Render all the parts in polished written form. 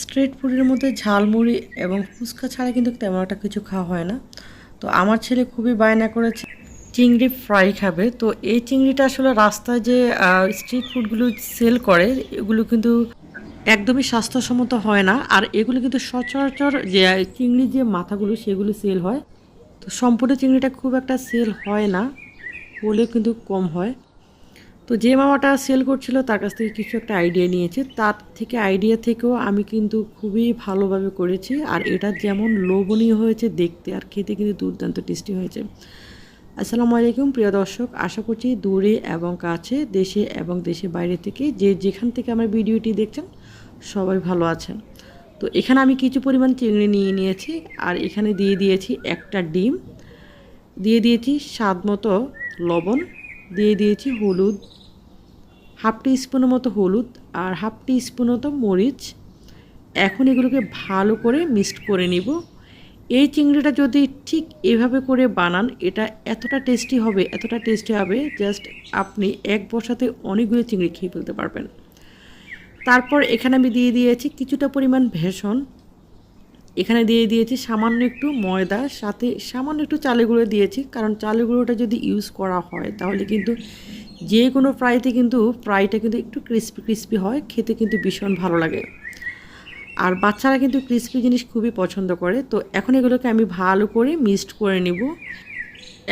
Street ফুডের মধ্যে ঝালমুড়ি এবং ফুচকা ছাড়া কিন্তু তেমন একটা কিছু খাওয়া হয় না। তো আমার ছেলে খুবই বায়না করেছে চিংড়ি ফ্রাই খাবে। তো এই চিংড়িটা আসলে রাস্তায় যে স্ট্রিট ফুডগুলো সেল করে এগুলো কিন্তু একদমই স্বাস্থ্যসম্মত হয় না। আর এগুলো কিন্তু সচরাচর যে চিংড়ির যে মাথাগুলো সেগুলো সেল হয়। তো সম্পূর্ণ চিংড়িটা খুব একটা সেল হয় না, হলেও কিন্তু কম হয়। তো যে মামাটা সেল করছিল তার কাছ থেকে কিছু একটা আইডিয়া নিয়েছে, তার থেকে আইডিয়া থেকেও আমি কিন্তু খুবই ভালোভাবে করেছি। আর এটা যেমন লোভনীয় হয়েছে দেখতে আর খেতে কিন্তু দুর্দান্ত টেস্টি হয়েছে। আসসালামু আলাইকুম প্রিয় দর্শক, আশা করছি দূরে এবং কাছে, দেশে এবং দেশের বাইরে থেকে যে যেখান থেকে আমার ভিডিওটি দেখছেন সবাই ভালো আছেন। তো এখানে আমি কিছু পরিমাণ চিংড়ি নিয়ে নিয়েছি আর এখানে দিয়ে দিয়েছি একটা ডিম, দিয়ে দিয়েছি স্বাদ মতো লবণ, দিয়ে দিয়েছি হলুদ, হাফ টি স্পুনের মতো হলুদ আর হাফ টি স্পুন মতো মরিচ। এখন এগুলোকে ভালো করে মিক্সড করে নিব। এই চিংড়িটা যদি ঠিক এভাবে করে বানান এটা এতটা টেস্টি হবে, এতটা টেস্টি হবে জাস্ট আপনি এক বসাতে অনেকগুলো চিংড়ি খেয়ে ফেলতে পারবেন। তারপর এখানে আমি দিয়ে দিয়েছি কিছুটা পরিমাণ বেসন, এখানে দিয়ে দিয়েছি সামান্য একটু ময়দা, সাথে সামান্য একটু চালের গুঁড়ো দিয়েছি, কারণ চালের গুঁড়োটা যদি ইউজ করা হয় তাহলে কিন্তু যে কোনো ফ্রাইতে কিন্তু ফ্রাইটা কিন্তু একটু ক্রিস্পি ক্রিস্পি হয়, খেতে কিন্তু ভীষণ ভালো লাগে। আর বাচ্চারা কিন্তু ক্রিস্পি জিনিস খুবই পছন্দ করে। তো এখন এগুলোকে আমি ভালো করে মিক্সড করে নিব।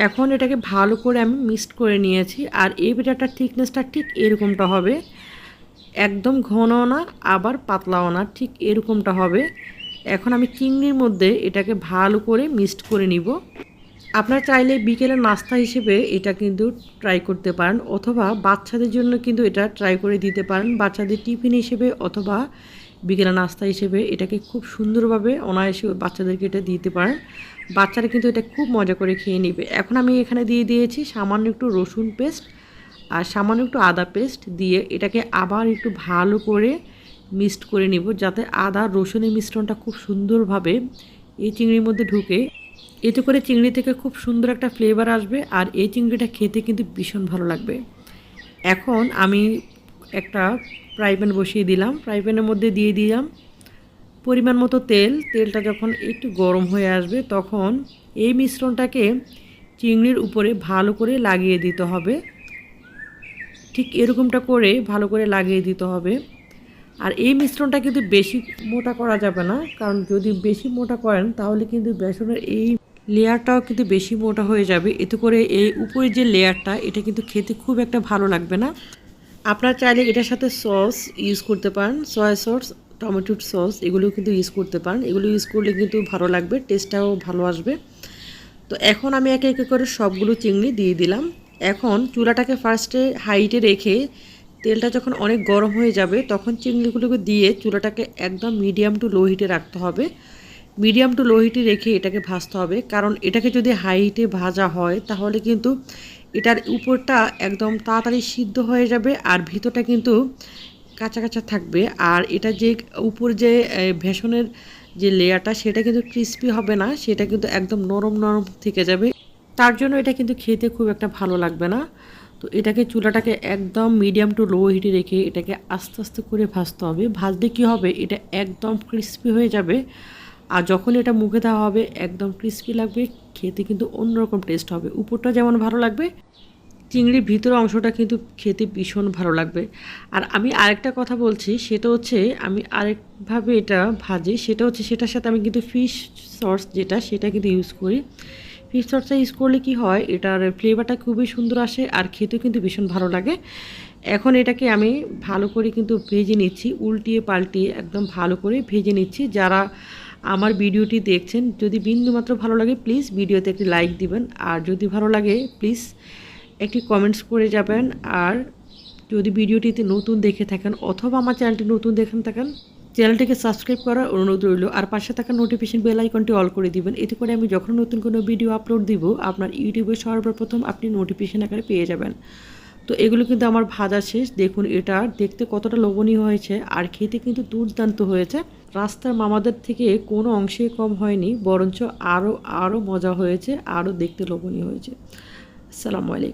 এখন এটাকে ভালো করে আমি মিক্সড করে নিয়েছি। আর এই ব্যাটারটার থিকনেসটা ঠিক এরকমটা হবে, একদম ঘনও না আবার পাতলাও না, ঠিক এরকমটা হবে। এখন আমি চিংড়ির মধ্যে এটাকে ভালো করে মিক্সড করে নিব। আপনারা চাইলে বিকেলের নাস্তা হিসেবে এটা কিন্তু ট্রাই করতে পারেন, অথবা বাচ্চাদের জন্য কিন্তু এটা ট্রাই করে দিতে পারেন, বাচ্চাদের টিফিন হিসেবে অথবা বিকেলের নাস্তা হিসেবে এটাকে খুব সুন্দরভাবে অনায়াসে বাচ্চাদেরকে এটা দিতে পারেন। বাচ্চারা কিন্তু এটা খুব মজা করে খেয়ে নেবে। এখন আমি এখানে দিয়ে দিয়েছি সামান্য একটু রসুন পেস্ট আর সামান্য একটু আদা পেস্ট দিয়ে এটাকে আবার একটু ভালো করে মিক্সড করে নিব, যাতে আদা রসুনের মিশ্রণটা খুব সুন্দরভাবে এই চিংড়ির মধ্যে ঢুকে। এতে করে চিংড়ি থেকে খুব সুন্দর একটা ফ্লেভার আসবে আর এই চিংড়িটা খেতে কিন্তু ভীষণ ভালো লাগবে। এখন আমি একটা ফ্রাই প্যান বসিয়ে দিলাম, ফ্রাই প্যানের মধ্যে দিয়ে দিলাম পরিমাণ মতো তেল। তেলটা যখন একটু গরম হয়ে আসবে তখন এই মিশ্রণটাকে চিংড়ির উপরে ভালো করে লাগিয়ে দিতে হবে, ঠিক এরকমটা করে ভালো করে লাগিয়ে দিতে হবে। আর এই মিশ্রণটা কিন্তু বেশি মোটা করা যাবে না, কারণ যদি বেশি মোটা করেন তাহলে কিন্তু বেসনের এই লেয়ারটাও কিন্তু বেশি মোটা হয়ে যাবে। এতে করে এই উপরের যে লেয়ারটা এটা কিন্তু খেতে খুব একটা ভালো লাগবে না। আপনারা চাইলে এটার সাথে সস ইউজ করতে পারেন, সয়া সস, টমেটো সস এগুলো কিন্তু ইউজ করতে পারেন। এগুলো ইউজ করলে কিন্তু ভালো লাগবে, টেস্টটাও ভালো আসবে। তো এখন আমি একে একে করে সবগুলো চিংড়ি দিয়ে দিলাম। এখন চুলাটাকে ফার্স্টে হাইটে রেখে তেলটা যখন অনেক গরম হয়ে যাবে তখন চিংড়িগুলোকে দিয়ে চুলাটাকে একদম মিডিয়াম টু লো হিটে রাখতে হবে। মিডিয়াম টু লো হিটে রেখে এটাকে ভাজতে হবে, কারণ এটাকে যদি হাই হিটে ভাজা হয় তাহলে কিন্তু এটার উপরটা একদম তাড়াতাড়ি সিদ্ধ হয়ে যাবে আর ভিতরটা কিন্তু কাঁচা কাঁচা থাকবে। আর এটা যে উপর যে বেসনের যে লেয়ারটা সেটা কিন্তু ক্রিস্পি হবে না, সেটা কিন্তু একদম নরম নরম থেকে যাবে। তার জন্য এটা কিন্তু খেতে খুব একটা ভালো লাগবে না। তো এটাকে চুলাটাকে একদম মিডিয়াম টু লো হিটে রেখে এটাকে আস্তে আস্তে করে ভাজতে হবে। ভাজলে কী হবে, এটা একদম ক্রিস্পি হয়ে যাবে। আর যখন এটা মুখে দেওয়া হবে একদম ক্রিস্পি লাগবে, খেতে কিন্তু অন্যরকম টেস্ট হবে। উপরটা যেমন ভালো লাগবে, চিংড়ির ভিতরের অংশটা কিন্তু খেতে ভীষণ ভালো লাগবে। আর আমি আরেকটা কথা বলছি, সেটা হচ্ছে আমি আরেকভাবে এটা ভাজি, সেটা হচ্ছে সেটার সাথে আমি কিন্তু ফিশ সস যেটা সেটা কিন্তু ইউজ করি। ফিশ সসটা ইউজ করলে কি হয়, এটার ফ্লেভারটা খুবই সুন্দর আসে আর খেতেও কিন্তু ভীষণ ভালো লাগে। এখন এটাকে আমি ভালো করে কিন্তু ভেজে নিচ্ছি, উল্টিয়ে পাল্টিয়ে একদম ভালো করে ভেজে নিচ্ছি। যারা আমার ভিডিওটি দেখছেন যদি বিন্দুমাত্র ভালো লাগে প্লিজ ভিডিওতে একটি লাইক দিবেন, আর যদি ভালো লাগে প্লিজ একটি কমেন্টস করে যাবেন। আর যদি ভিডিওটিতে নতুন দেখে থাকেন অথবা আমার চ্যানেলটি নতুন দেখে থাকেন, চ্যানেলটিকে সাবস্ক্রাইব করার অনুরোধ রইল আর পাশে থাকা নোটিফিকেশন বেল আইকনটি অল করে দিবেন। এতে করে আমি যখন নতুন কোনো ভিডিও আপলোড দিব আপনার ইউটিউবে সর্বপ্রথম আপনি নোটিফিকেশন আকারে পেয়ে যাবেন। তো এগুলো কিন্তু আমার ভাজা শেষ, দেখুন এটা দেখতে কতটা লোভনীয় হয়েছে আর খেতে কিন্তু দুর্দান্ত হয়েছে। রাস্তার মামাদের থেকে কোনো অংশে কম হয়নি, বরঞ্চ আরও মজা হয়েছে, আরও দেখতে লোভনীয় হয়েছে। আসসালামু আলাইকুম।